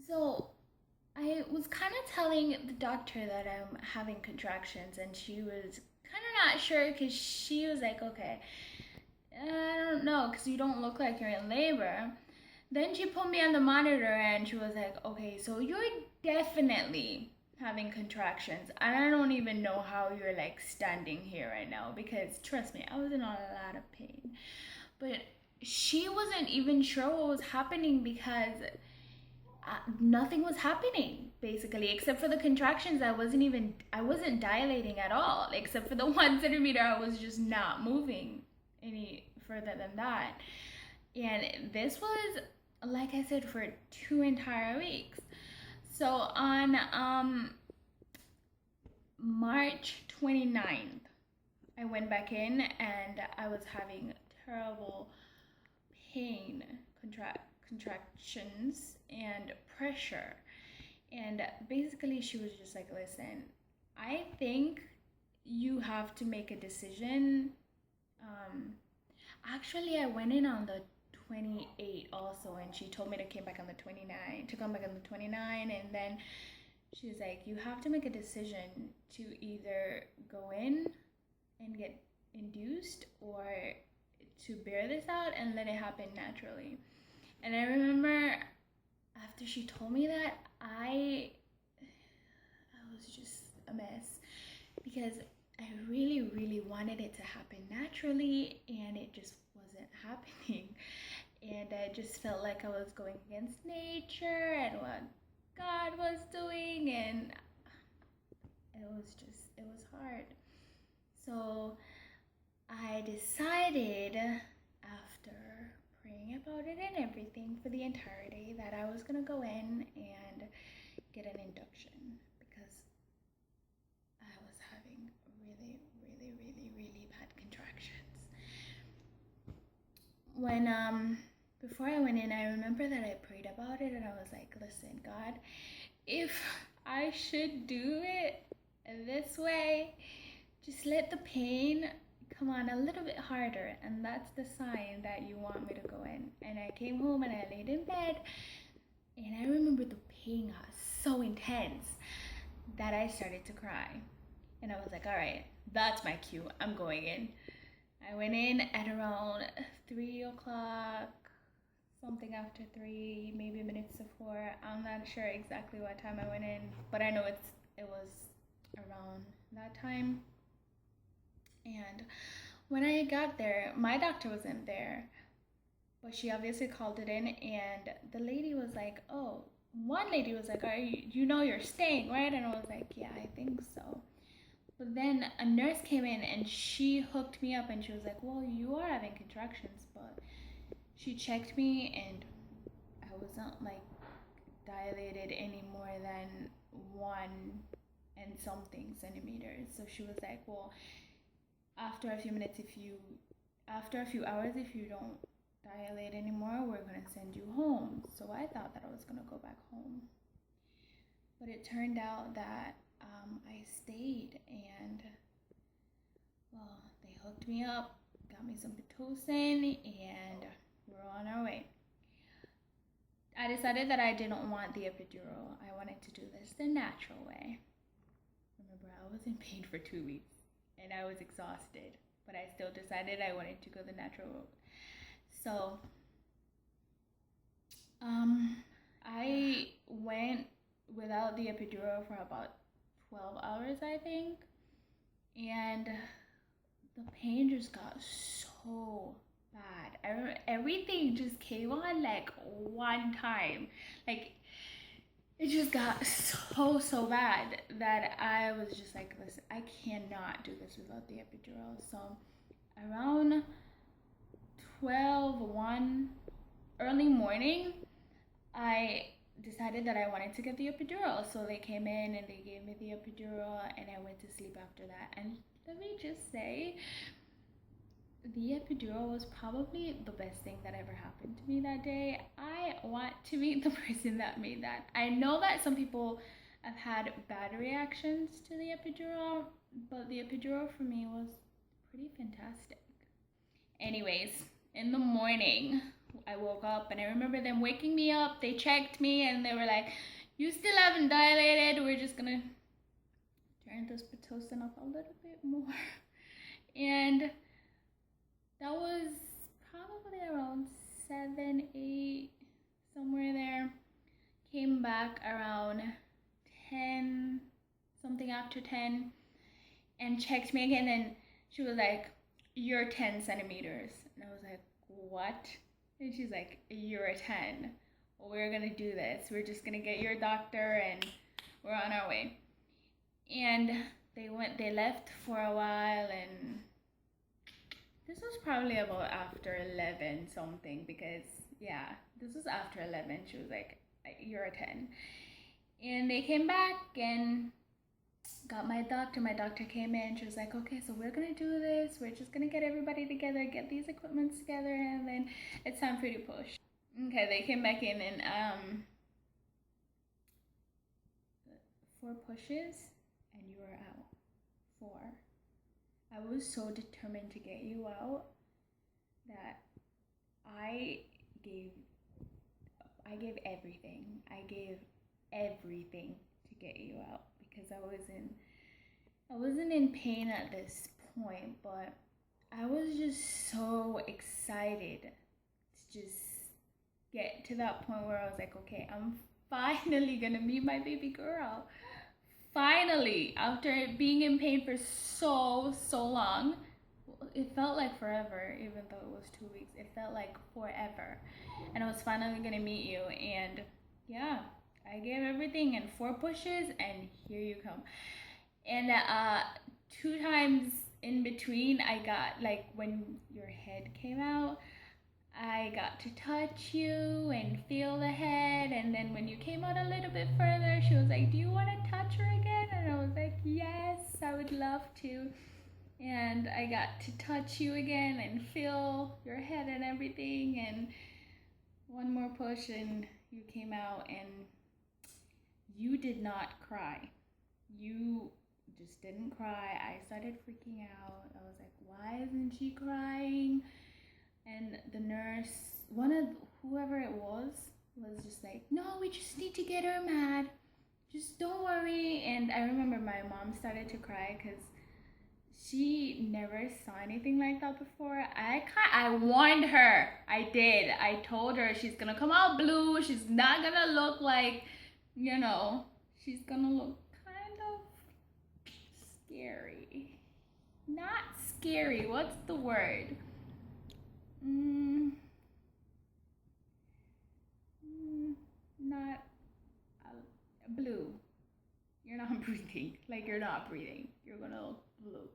So I was kind of telling the doctor that I'm having contractions, and she was kind of not sure because she was like, okay, I don't know, because you don't look like you're in labor. Then she put me on the monitor and she was like, okay, so you're definitely having contractions. And I don't even know how you're like standing here right now because trust me, I was in a lot of pain. But she wasn't even sure what was happening because nothing was happening basically except for the contractions. I wasn't dilating at all except for the 1 centimeter. I was just not moving any further than that. And this was, like I said, for 2 entire weeks. So on March 29th, I went back in and I was having terrible pain, contractions, and pressure. And basically, she was just like, listen, I think you have to make a decision. Um, Actually, I went in on the 28 also, and she told me to come back on the 29, to come back on the 29, and then she's like, you have to make a decision to either go in and get induced or to bear this out and let it happen naturally. And I remember after she told me that, I was just a mess because I really, really wanted it to happen naturally, and it just wasn't happening. And I just felt like I was going against nature and what God was doing, and it was hard. So I decided after praying about it and everything for the entire day that I was gonna go in and get an induction because I was having really, really, really, really bad contractions. When before I went in, I remember that I prayed about it and I was like, listen, God, if I should do it this way, just let the pain come on a little bit harder, and that's the sign that you want me to go in. And I came home and I laid in bed, and I remember the pain got so intense that I started to cry. And I was like, all right, that's my cue. I'm going in. I went in at around 3 o'clock, something after 3, maybe minutes to 4. I'm not sure exactly what time I went in, but I know it was around that time. And when I got there, my doctor wasn't there, but she obviously called it in, and the lady was like, oh, one lady was like, you know you're staying, right? And I was like, yeah, I think so. But then a nurse came in and she hooked me up and she was like, well, you are having contractions, but she checked me and I wasn't like dilated any more than 1 and something centimeters. So she was like, well, after a few minutes, after a few hours, if you don't dilate anymore, we're gonna send you home. So I thought that I was gonna go back home, but it turned out that I stayed, and well, they hooked me up, got me some pitocin, and we're on our way. I decided that I didn't want the epidural. I wanted to do this the natural way. Remember, I was in pain for 2 weeks and I was exhausted, but I still decided I wanted to go the natural route. So, I went without the epidural for about 12 hours, I think, and the pain just got so bad. I remember everything just came on like one time. Like it just got so bad that I was just like, listen, I cannot do this without the epidural. So around 12:01 early morning, I decided that I wanted to get the epidural. So they came in and they gave me the epidural, and I went to sleep after that. And let me just say, the epidural was probably the best thing that ever happened to me that day. I want to meet the person that made that. I know that some people have had bad reactions to the epidural, but the epidural for me was pretty fantastic. Anyways, in the morning, I woke up and I remember them waking me up. They checked me and they were like, you still haven't dilated. We're just gonna turn this Pitocin up a little bit more. And that was probably around 7, 8, somewhere there. Came back around 10, something after 10, and checked me again. And she was like, you're 10 centimeters. And I was like, what? And she's like, you're a 10. Well, we're gonna do this. We're just gonna get your doctor and we're on our way. And they left for a while, and this was probably about after 11 something, because yeah, this was after 11. She was like, you're a 10. And they came back and got my doctor. My doctor came in. She was like, okay, so we're gonna do this. We're just gonna get everybody together, get these equipments together, and then it's time for you to push. Okay, they came back in and 4 pushes and you are out. 4. I was so determined to get you out that I gave everything. I gave everything to get you out, because I wasn't in pain at this point, but I was just so excited to just get to that point where I was like, okay, I'm finally gonna meet my baby girl. Finally, after being in pain for so long. It felt like forever, even though it was 2 weeks. It felt like forever. And I was finally gonna meet you, and yeah, I gave everything in 4 pushes, and here you come. And 2 times in between, I got, like, when your head came out, I got to touch you and feel the head. And then when you came out a little bit further, she was like, do you want to touch her again? And I was like, yes, I would love to. And I got to touch you again and feel your head and everything. And one more push and you came out, and you did not cry. You just didn't cry. I started freaking out. I was like, why isn't she crying? And the nurse, whoever it was just like, no, we just need to get her mad. Just don't worry. And I remember my mom started to cry because she never saw anything like that before. I warned her. I did. I told her she's gonna come out blue. She's not gonna look like, she's gonna look kind of scary. Not scary. What's the word? Not blue. You're not breathing. Like, you're not breathing. You're gonna look blue.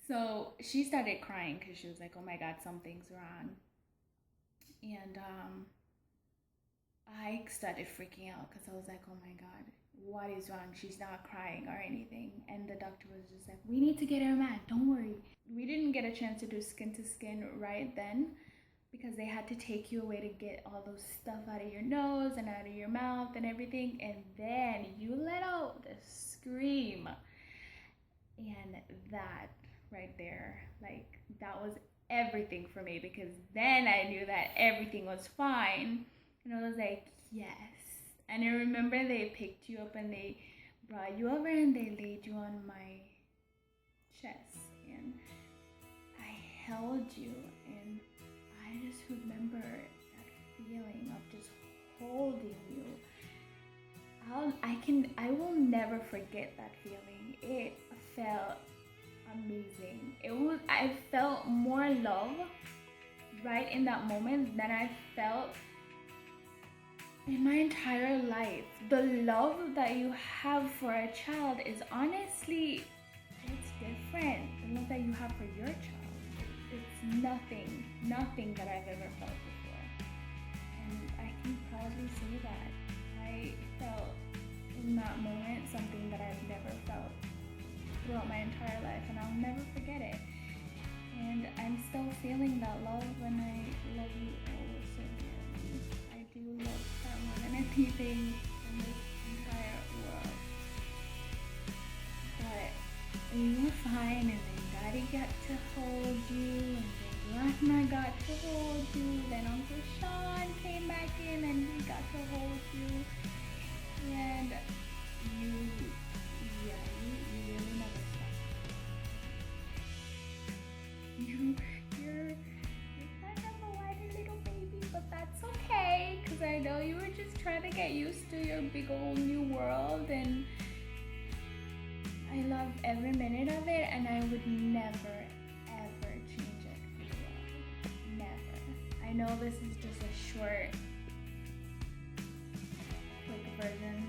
So she started crying because she was like, oh my God, something's wrong. And I started freaking out because I was like, oh my God, what is wrong? She's not crying or anything. And the doctor was just like, we need to get her mad. Don't worry. We didn't get a chance to do skin to skin right then because they had to take you away to get all those stuff out of your nose and out of your mouth and everything. And then you let out this scream. And that right there, like, that was everything for me, because then I knew that everything was fine. And I was like, yes. And I remember they picked you up and they brought you over and they laid you on my chest. And I held you, and I just remember that feeling of just holding you. I will never forget that feeling. It felt amazing. I felt more love right in that moment than I felt in my entire life. The love that you have for a child is honestly, it's different. The love that you have for your child, it's nothing that I've ever felt before. And I can proudly say that I felt in that moment something that I've never felt throughout my entire life, and I'll never forget it. And I'm still feeling that love, and I love you all so dearly. I do love her more than anything in this entire world. But you were fine, and then Daddy got to hold you, and they brought and I got to hold you. Then Uncle Sean came back in and he got to hold you. And you really never stop. You're kind of a whiny little baby, but that's okay, because I know you were just trying to get used to your big old new world, and I love every minute of it, and I would never, ever change it for the world. Never. I know this is just a short, quick version